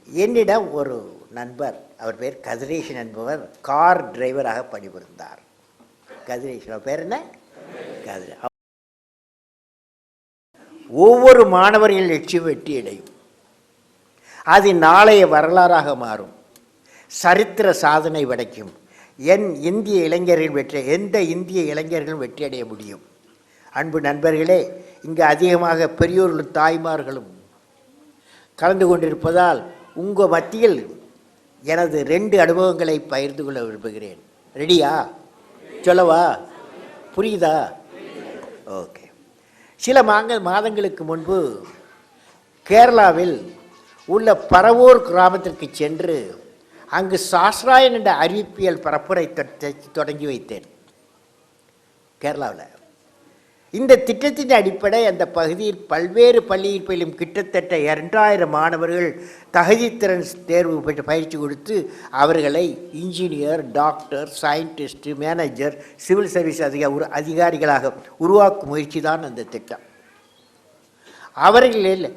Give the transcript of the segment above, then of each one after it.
என்னிடம் ஒரு நண்பர், அவர் பேர் கதிரேசன் என்பவர், கார் டிரைவராக பணிபுரிந்தார். கதிரேசன், அவர் பேர் என்ன? கதிர. ஒவ்வொரு மாணவர்கள் லட்சியம் வெற்றி அடையும், அது நாளைய வரலாறாக மாறும், சரித்திர சாதனை படைக்கும். இந்திய இளைஞர்கள் எந்த இந்திய இளைஞர்களும் வெற்றி அடைய முடியும். அன்பு நண்பர்களே, இங்கு அதிகமாக பெரியோர்களும் தாய்மார்களும் கலந்து கொண்டிருப்பதால் உங்கள் மத்தியில் எனது 2 அனுபவங்களை பகிர்ந்து கொள்ள விரும்புகிறேன். ரெடியா? சொல்லவா? புரியுதா? ஓகே. சில மாதங்களுக்கு முன்பு கேரளாவில் உள்ள பரவூர் கிராமத்திற்கு சென்று அங்கு சாஸ்திராயன் என்ற அறிவிப்பியல் பரப்புரை தொடங்கி வைத்தேன் கேரளாவில். இந்த திட்டத்தின் அடிப்படை அந்த பகுதியில் பல்வேறு பள்ளியில் பயிலும் கிட்டத்தட்ட 2000 மாணவர்கள் தகுதித்திறன் தேர்வு பெற்று பயிற்சி கொடுத்து அவர்களை engineer, doctor, scientist, manager, civil service அதிகாரிகளாக உருவாக்கும் முயற்சி தான் அந்த திட்டம். அவர்களில்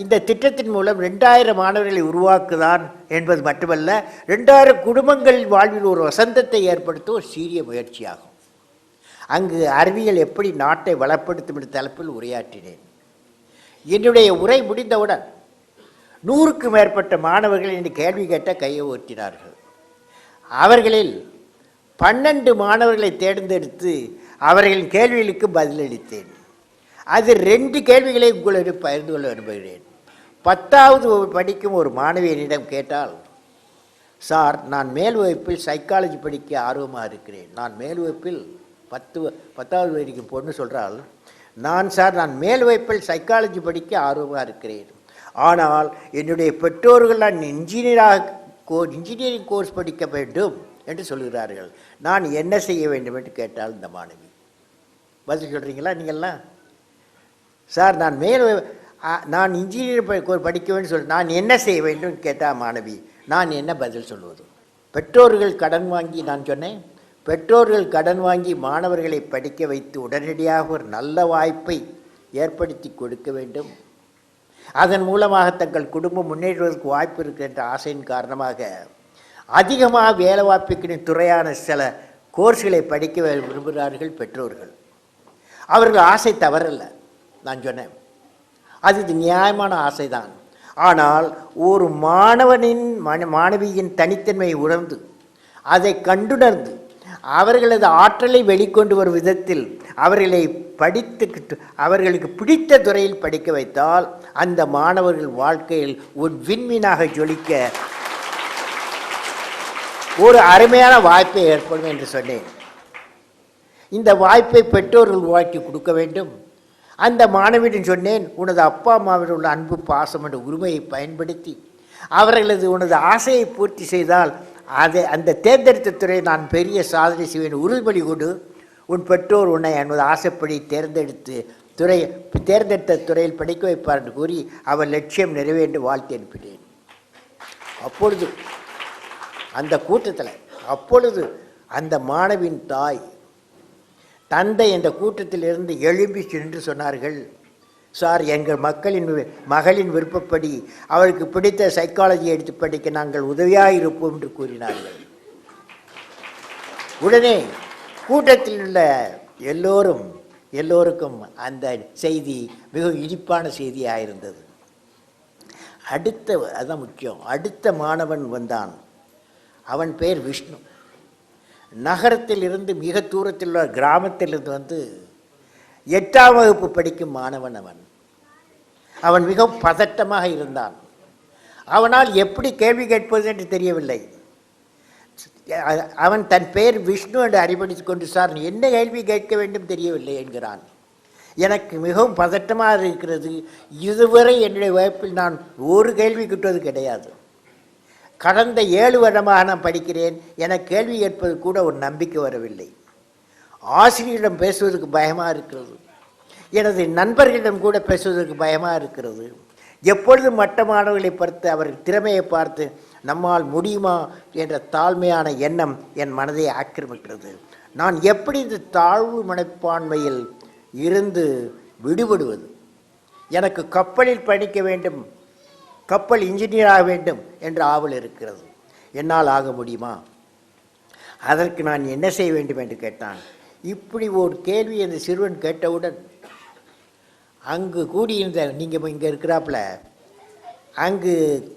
இந்த திட்டத்தின் மூலம் 2000 மாணவர்களை உருவாக்குதான் என்பது மட்டுமல்ல, 2000 குடும்பங்கள் வாழ்வில் ஒரு வசந்தத்தை ஏற்படுத்த ஒரு சீரிய முயற்சியாகும். அங்கு அறிவியல் எப்படி நாட்டை வளப்படுத்தும் என்ற தலைப்பில் உரையாற்றினேன். என்னுடைய உரை முடிந்தவுடன் 100க்கு மேற்பட்ட மாணவர்கள் என்று கேள்வி கேட்ட கையை ஓட்டினார்கள். அவர்களில் 12 மாணவர்களை தேர்ந்தெடுத்து அவர்களின் கேள்விகளுக்கு பதிலளித்தேன். அது 2 கேள்விகளை உங்களோடு பகிர்ந்து கொள்ள விரும்புகிறேன். 10வது படிக்கும் ஒரு மாணவியனிடம் கேட்டால், சார், நான் மேல் வகுப்பில் சைக்காலஜி படிக்க ஆர்வமாக இருக்கிறேன். நான் மேல் வகுப்பில் 10வது வரைக்கும் பொண்ணு சொல்கிறாள், நான் மேல் வகுப்பில் சைக்காலஜி படிக்க ஆர்வமாக இருக்கிறேன். ஆனால் என்னுடைய பெற்றோர்கள் நான் இன்ஜினியரிங் கோர்ஸ் படிக்க வேண்டும் என்று சொல்கிறார்கள். நான் என்ன செய்ய வேண்டும் என்று கேட்டால் இந்த மாணவி. பதில் சொல்கிறீங்களா நீங்கள்லாம்? சார், நான் இன்ஜினியரிங் படிக்க வேண்டும் சொல்ல, நான் என்ன செய்ய வேண்டும் கேட்டால் மாணவி. நான் என்ன பதில் சொல்வது? பெற்றோர்கள் கடன் வாங்கி, நான் சொன்னேன், பெற்றோர்கள் கடன் வாங்கி மாணவர்களை படிக்க வைத்து உடனடியாக ஒரு நல்ல வாய்ப்பை ஏற்படுத்தி கொடுக்க வேண்டும். அதன் மூலமாக தங்கள் குடும்பம் முன்னேறுவதற்கு வாய்ப்பு இருக்கின்ற ஆசையின் காரணமாக அதிகமாக வேலை வாய்ப்புக்கு துறையான சில கோர்ஸ்களை படிக்க விரும்புகிறார்கள் பெற்றோர்கள். அவர்கள் ஆசை தவறல்ல, நான் சொன்னேன், அது நியாயமான ஆசைதான். ஆனால் ஒரு மாணவியின் தனித்தன்மையை உணர்ந்து அதை கண்டுணர்ந்து அவர்களது ஆற்றலை வெளிக்கொண்டு வரும் விதத்தில் அவர்களை அவர்களுக்கு பிடித்த துறையில் படிக்க வைத்தால் அந்த மாணவர்கள் வாழ்க்கையில் ஒரு விண்மீனாக ஜொலிக்க ஒரு அருமையான வாய்ப்பை ஏற்படும் என்று சொன்னேன். இந்த வாய்ப்பை பெற்றோர்கள் உருவாக்கி கொடுக்க வேண்டும். அந்த மாணவியிடம் சொன்னேன், உனது அப்பா அம்மாவில் உள்ள அன்பு, பாசம் என்ற உரிமையை பயன்படுத்தி அவர்களது உனது ஆசையை பூர்த்தி செய்தால் அந்த தேர்ந்தெடுத்த துறையை நான் பெரிய சாதனை செய்வேன், உறுதிமொழி கொண்டு உன் பெற்றோர் உன்னை என்பது ஆசைப்படி தேர்ந்தெடுத்த துறையில் படிக்க வைப்பார் என்று கூறி அவர் லட்சியம் நிறைவேற்று வாழ்த்து அனுப்பினேன். அப்பொழுது அந்த கூட்டத்தில் அந்த மாணவின் தாய் தந்தை இந்த கூட்டத்தில் இருந்து எழும்பி சென்று சொன்னார்கள், சார், எங்கள் மகளின் விருப்பப்படி அவளுக்கு பிடித்த சைக்காலஜி எடுத்து படிக்க நாங்கள் உதவியாக இருப்போம் என்று கூறினார்கள். உடனே கூட்டத்தில் உள்ள எல்லோருக்கும் அந்த செய்தி மிகவும் இனிப்பான செய்தியாக இருந்தது. அதுதான் முக்கியம். அடுத்த மாணவன் வந்தான். அவன் பெயர் விஷ்ணு. நகரத்தில் இருந்து மிக தூரத்தில் உள்ள கிராமத்திலிருந்து வந்து 8ஆம் வகுப்பு படிக்கும் மாணவன். அவன் மிகவும் பதட்டமாக இருந்தான். அவனால் எப்படி கேள்வி கேட்பது என்று தெரியவில்லை. அவன் தன் பெயர் விஷ்ணு என்று அறிமுகப்படுத்திக் கொண்டு, சார், என்ன கேள்வி கேட்க வேண்டும் தெரியவில்லை என்கிறான். எனக்கு மிகவும் பதட்டமாக இருக்கிறது. இதுவரை என்னுடைய வகுப்பில் நான் ஒரு கேள்வி கேட்டது கிடையாது. கடந்த 7 வருடமாக நான் படிக்கிறேன். எனக்கு கேள்வி கேட்பது கூட ஒரு நம்பிக்கை வரவில்லை. ஆசிரியரிடம் பேசுவதற்கு பயமாக இருக்கிறது. எனது நண்பர்களிடம் கூட பேசுவதற்கு பயமாக இருக்கிறது. எப்பொழுதும் மற்ற மாணவர்களை பார்த்து அவர்கள் திறமையை பார்த்து நம்மால் முடியுமா என்ற தாழ்மையான எண்ணம் என் மனதை ஆக்கிரமிக்கிறது. நான் எப்படி இந்த தாழ்வு மனப்பான்மையில் இருந்து விடுபடுவது? எனக்கு கப்பலில் படிக்க வேண்டும், கப்பல் இன்ஜினியர் ஆக வேண்டும் என்ற ஆவல் இருக்கிறது. என்னால் ஆக முடியுமா? அதற்கு நான் என்ன செய்ய வேண்டும் என்று கேட்டான். இப்படி ஒரு கேள்வி அந்த சிறுவன் கேட்டவுடன் அங்கு கூடியிருந்த, நீங்கள் இங்கே இருக்கிறாப்புல, அங்கு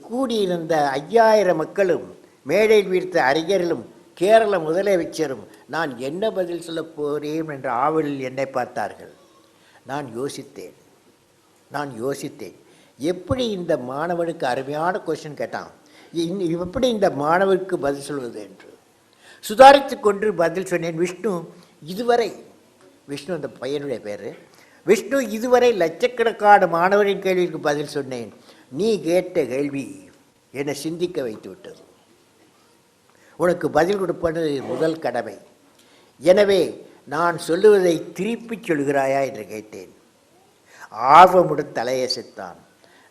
கூடியிருந்த 5000 மக்களும் மேடையில் வீழ்த்த அறிஞர்களும் கேரள முதலமைச்சரும் நான் என்ன பதில் சொல்ல போகிறேன் என்ற ஆவலில் என்னை பார்த்தார்கள். நான் யோசித்தேன் எப்படி இந்த மாணவனுக்கு அருமையான கொஸ்டின் கேட்டான், எப்படி இந்த மாணவனுக்கு பதில் சொல்வது என்று சுதாரித்து கொண்டு பதில் சொன்னேன். விஷ்ணு அந்த பையனுடைய பேர் விஷ்ணு. இதுவரை லட்சக்கணக்கான மாணவரின் கேள்விக்கு பதில் சொன்னேன். நீ கேட்ட கேள்வி என்னை சிந்திக்க வைத்து விட்டது. உனக்கு பதில் கொடுப்பது முதல் கடமை. எனவே நான் சொல்லுவதை திருப்பிச் சொல்கிறாயா என்று கேட்டேன். ஆர்வமுடன் தலையசைத்தான்.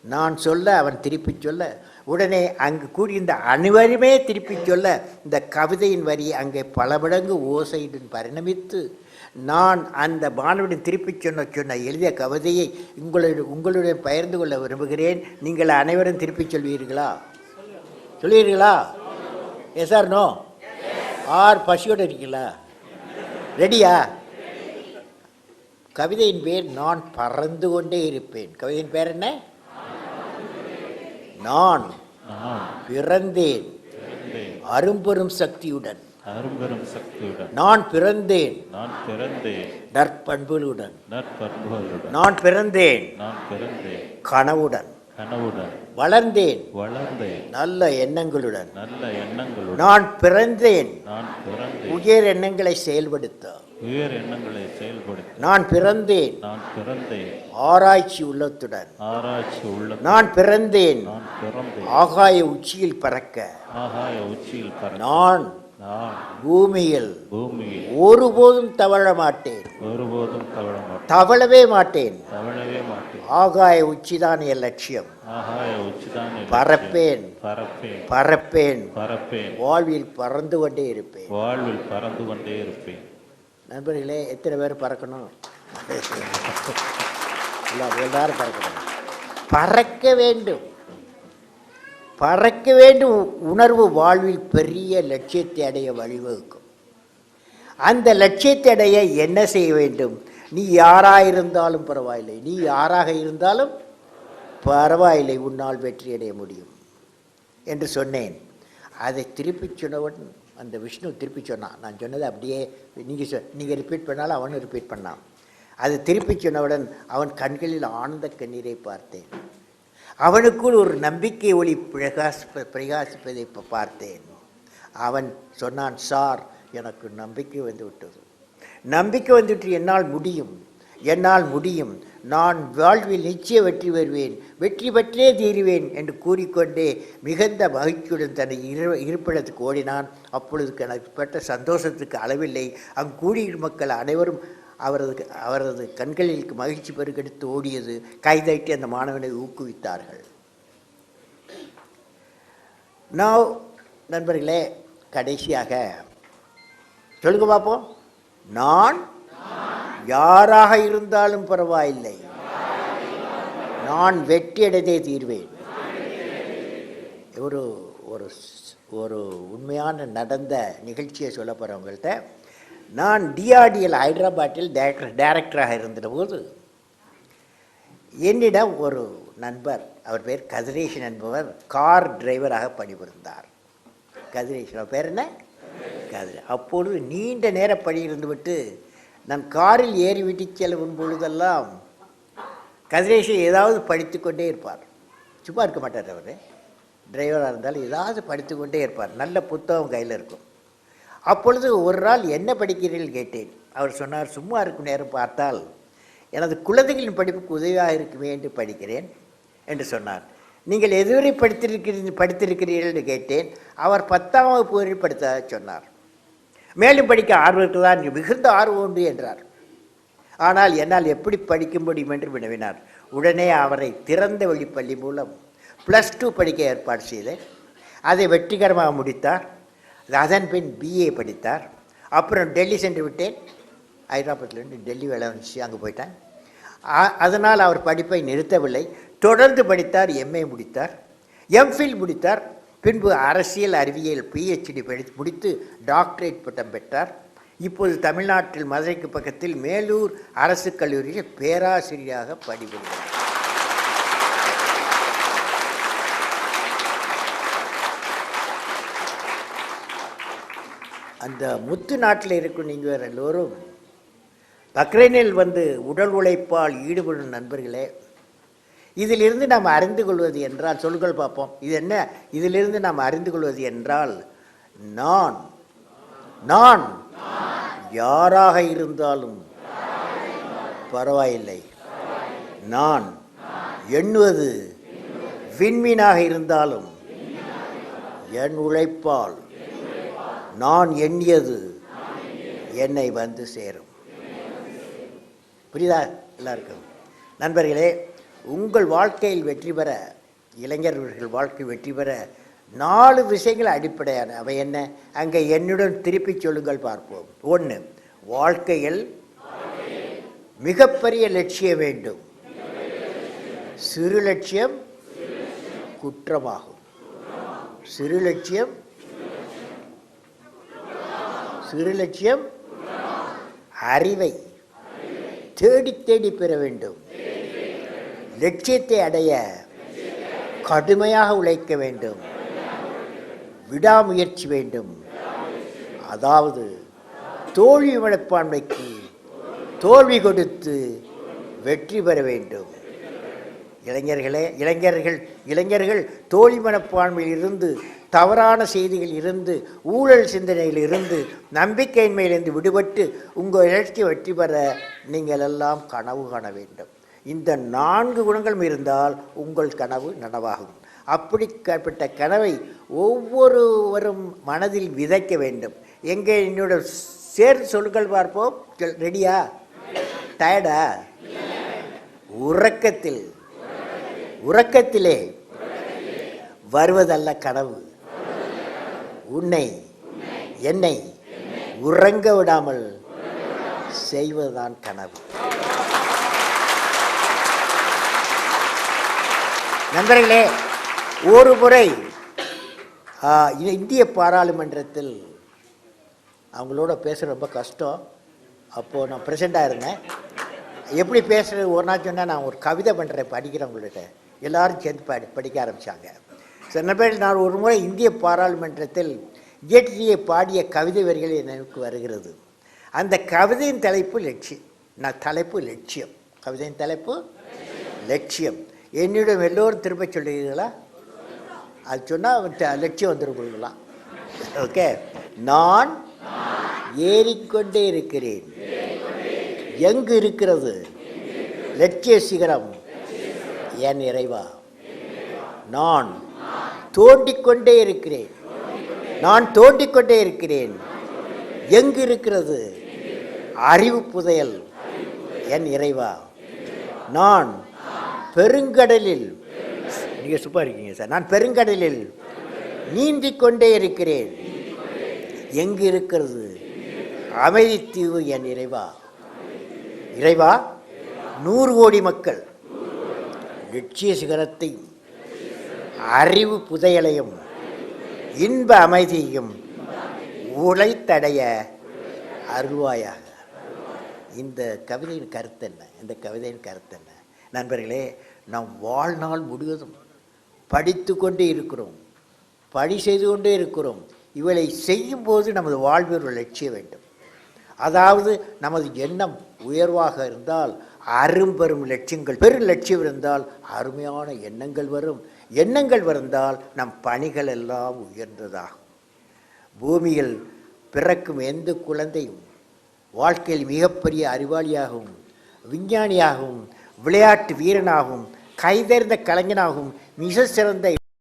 நான் சொல்ல அவன் திருப்பிச் சொல்ல, உடனே அங்கு கூடியிருந்த அனைவருமே திருப்பிச் சொல்ல, இந்த கவிதையின் வரி அங்கே பல மடங்கு ஓசையுடன் பரிணமித்து நான் அந்த மாணவனின் திருப்பிச் சொன்ன எழுதிய கவிதையை உங்களுடன் பகிர்ந்து கொள்ள விரும்புகிறேன். நீங்கள் அனைவரும் திருப்பிச் சொல்வீர்களா? Yes or no? ஆர் பசியோடு இருக்கீங்களா? ரெடியா? கவிதையின் பேர் நான் பறந்து கொண்டே இருப்பேன். கவிதையின் பேர் என்ன? நான் பிறந்தேன் அரும்பெரும் சக்தியுடன். நான் பிறந்தேன் நற்பண்புகளுடன். நான் பிறந்தேன் கனவுடன். வளர்ந்தேன் நல்ல எண்ணங்களுடன். நான் பிறந்தேன் உயர் எண்ணங்களை செயல்படுத்த. நான் பிறந்தேன் ஆராய்ச்சி உள்ளத்துடன். நான் பிறந்தேன் ஆகாய உச்சியில் பறக்க. நான் பூமியில் ஒருபோதும் தவழ மாட்டேன். தவழவே மாட்டேன். ஆகாய உச்சிதான் என் லட்சியம். பறப்பேன். வாழ்வில் பறந்து கொண்டே இருப்பேன். நண்பர்களே, எத்தனை பேர் பறக்கணும்? எல்லாரும் பறக்கணும். பறக்க வேண்டும் உணர்வு வாழ்வில் பெரிய லட்சியத்தை அடைய வழிவகுக்கும். அந்த லட்சியத்தை அடைய என்ன செய்ய வேண்டும்? நீ யாராக இருந்தாலும் பரவாயில்லை, நீ யாராக இருந்தாலும் பரவாயில்லை, உன்னால் வெற்றி அடைய முடியும் என்று சொன்னேன். அதை திருப்பி சொன்னவுடன் அந்த விஷ்ணு திருப்பி சொன்னான். நான் சொன்னதை அப்படியே நீங்கள் ரிப்பீட் பண்ணாலும் அவனும் ரிப்பீட் பண்ணான். அதை திருப்பி சொன்னவுடன் அவன் கண்களில் ஆனந்த கண்ணீரை பார்த்தேன். அவனுக்குள் ஒரு நம்பிக்கை ஒளி பிரகாசிப்பதை பார்த்தேன். அவன் சொன்னான், சார், எனக்கு நம்பிக்கை வந்துவிட்டது. என்னால் முடியும். நான் வாழ்வில் நிச்சய வெற்றி பெறுவேன், வெற்றி பெற்றே தீருவேன் என்று கூறிக்கொண்டே மிகுந்த மகிழ்ச்சியுடன் தன்னை இருப்பிடத்துக்கு ஓடினான். அப்பொழுது எனக்கு பெற்ற சந்தோஷத்துக்கு அளவில்லை. அங்கு கூடியிருந்த மக்கள் அனைவரும் அவரது கண்களில் மகிழ்ச்சி பெருக்கெடுத்து ஓடியது. கைதட்டி அந்த மாணவனை ஊக்குவித்தார்கள். நண்பர்களே, கடைசியாக சொல்லுங்க பார்ப்போம். நான் யாராக இருந்தாலும் பரவாயில்லை, நான் வெற்றி அடைந்தே தீர்வேன். ஒரு உண்மையான நடந்த நிகழ்ச்சியை சொல்ல போகிறவங்கள்ட்ட, நான் டிஆர்டிஎல் ஹைதராபாத்தில் டைரக்டராக இருந்தபோது என்னிடம் ஒரு நண்பர், அவர் பேர் கதிரேசன் என்பவர், கார் டிரைவராக பணிபுரிந்தார். கதிரேசன், அவர் பேர் என்ன? கதிரேசன். அப்பொழுது நீண்ட நேர பணியிருந்து விட்டு நான் காரில் ஏறி விட்டு செல்லும் பொழுதெல்லாம் கதிரேசன் ஏதாவது படித்து கொண்டே இருப்பார். சும்மா இருக்க மாட்டார். அவர் டிரைவராக இருந்தாலும் ஏதாவது படித்து கொண்டே இருப்பார். நல்ல புத்தகம் கையில் இருக்கும். அப்பொழுது ஒரு நாள் என்ன படிக்கிறீர்கள் கேட்டேன். அவர் சொன்னார், சும்மா இருக்கும் நேரம் பார்த்தால் எனது குழந்தைகளின் படிப்புக்கு உதவியாக இருக்குமே என்று படிக்கிறேன் என்று சொன்னார். நீங்கள் எதுவரை படித்திருக்கிறீர்கள் என்று கேட்டேன். அவர் 10ஆம் வகுப்பு வரை படித்ததாக சொன்னார். மேலும் படிக்க ஆர்வத்தில் தான் மிகுந்த ஆர்வம் உண்டு என்றார். ஆனால் என்னால் எப்படி படிக்க முடியும் என்று வினவினார். உடனே அவரை திறந்த வெளிப்பள்ளி மூலம் +2 படிக்க ஏற்பாடு செய்தேன். அதை வெற்றிகரமாக முடித்தார். அதன் பின் BA படித்தார். அப்புறம் டெல்லி சென்று விட்டேன். ஹைதராபாத்லேருந்து டெல்லி வேலை வந்துச்சு, அங்கே போயிட்டேன். அதனால் அவர் படிப்பை நிறுத்தவில்லை, தொடர்ந்து படித்தார். MA முடித்தார். எம்ஃபில் முடித்தார். பின்பு அரசியல் அறிவியல் PhD முடித்து டாக்டரேட் பட்டம் பெற்றார். இப்போது தமிழ்நாட்டில் மதுரைக்கு பக்கத்தில் மேலூர் அரசு கல்லூரியில் பேராசிரியராக பணிபுரிகிறார். அந்த முத்து நாட்டில் இருக்கும் நீங்கள் எல்லோரும் பக்ரைனில் வந்து உடல் உழைப்பால் ஈடுபடும் நண்பர்களே, இதிலிருந்து நாம் அறிந்து கொள்வது என்றால், சொல்கள் பார்ப்போம், இது என்ன? இதிலிருந்து நாம் அறிந்து கொள்வது என்றால், நான் நான் யாராக இருந்தாலும் பரவாயில்லை, நான் எண்ணுவது விண்மீனாக இருந்தாலும் என் உழைப்பால் நான் எண்ணியது என்னை வந்து சேரும். புரியுதா எல்லாருக்கும்? நண்பர்களே, உங்கள் வாழ்க்கையில் வெற்றி பெற, இளைஞர்கள் வாழ்க்கை வெற்றி பெற 4 விஷயங்கள் அடிப்படையான. அவை என்ன? அங்கே என்னுடன் திருப்பி சொல்லுங்கள் பார்ப்போம். 1, வாழ்க்கையில் மிகப்பெரிய லட்சியம் வேண்டும். சிறு லட்சியம் குற்றமாகும். சிறு லட்சியம் அறிவை தேடி தேடி பெற வேண்டும். லட்சியத்தை அடைய கடுமையாக உழைக்க வேண்டும். விடாமுயற்சி வேண்டும். அதாவது தோல்வி மனப்பான்மைக்கு தோல்வி கொடுத்து வெற்றி பெற வேண்டும். இளைஞர்கள் தோல்வி மனப்பான்மையில் இருந்து, தவறான செய்திகள் இருந்து, ஊழல் சிந்தனையில் இருந்து, நம்பிக்கையின்மையிலிருந்து விடுபட்டு உங்கள் இலட்சிய வெற்றி பெற நீங்கள் எல்லாம் கனவு காண வேண்டும். இந்த 4 குணங்களும் இருந்தால் உங்கள் கனவு நனவாகும். அப்படிப்பட்ட கனவை ஒவ்வொருவரும் மனதில் விதைக்க வேண்டும். எங்கே என்னோட சேர்த்து சொல்லுங்கள் பார்ப்போம். ரெடியா? டயர்டா? உறக்கத்திலே வருவதல்ல கனவு, என்னை உறங்க விடாமல் செய்வதுதான் கனவு. நண்பர்களே, ஒரு முறை இந்திய பாராளுமன்றத்தில் அவங்களோட பேசுகிற ரொம்ப கஷ்டம். அப்போது நான் ப்ரெசெண்டாக இருந்தேன். எப்படி பேசுகிறது ஒரு நாள் சொன்னால், நான் ஒரு கவிதை பண்ணுறேன், படிக்கிறவங்கள்ட்ட எல்லோரும் சேர்ந்து படிக்க ஆரம்பித்தாங்க. சில பேர் நான் ஒரு முறை இந்திய பாராளுமன்றத்தில் இயற்றிய பாடிய கவிதை வரிகள் எனக்கு வருகிறது. அந்த கவிதையின் தலைப்பு லட்சியம். கவிதையின் தலைப்பு லட்சியம். என்னிடம் எல்லோரும் திரும்ப சொல்லுகிறீர்களா? அது சொன்னால் லட்சியம் வந்துருக்கலாம். ஓகே. நான் ஏறிக்கொண்டே இருக்கிறேன். எங்கு இருக்கிறது லட்சிய சிகரம்? என் இறைவா. நான் தோண்டிக்கொண்டே இருக்கிறேன். எங்கு இருக்கிறது அறிவு புதையல்? என் இறைவா. நான் பெருங்கடலில், நீங்கள் சூப்பராக இருக்கீங்க சார். நான் பெருங்கடலில் நீந்திக் கொண்டே இருக்கிறேன். எங்கு இருக்கிறது அமைதி தீவு? என் இறைவா. 100 கோடி மக்கள் லட்சிய சிகரத்தையும் அறிவு புதையலையும் இன்ப அமைதியையும் உழைத்தடைய அருள்வாயாக. இந்த கவிதையின் கருத்து என்ன? நண்பர்களே, நாம் வாழ்நாள் முழுவதும் படித்து கொண்டே இருக்கிறோம், பணி செய்து கொண்டே இருக்கிறோம். இவளை செய்யும்போது நமது வாழ்வில் ஒரு லட்சியம் வேண்டும். அதாவது நமது எண்ணம் உயர்வாக இருந்தால் அரும்பெரும் லட்சியங்கள், பெரும் லட்சியம் இருந்தால் அருமையான எண்ணங்கள் வருந்தால் நம் பணிகள் எல்லாம் உயர்ந்ததாகும். பூமியில் பிறக்கும் எந்த குழந்தையும் வாழ்க்கையில் மிகப்பெரிய அறிவாளியாகவும், விஞ்ஞானியாகவும், விளையாட்டு வீரனாகவும், கைதேர்ந்த கலைஞனாகவும், மிக சிறந்த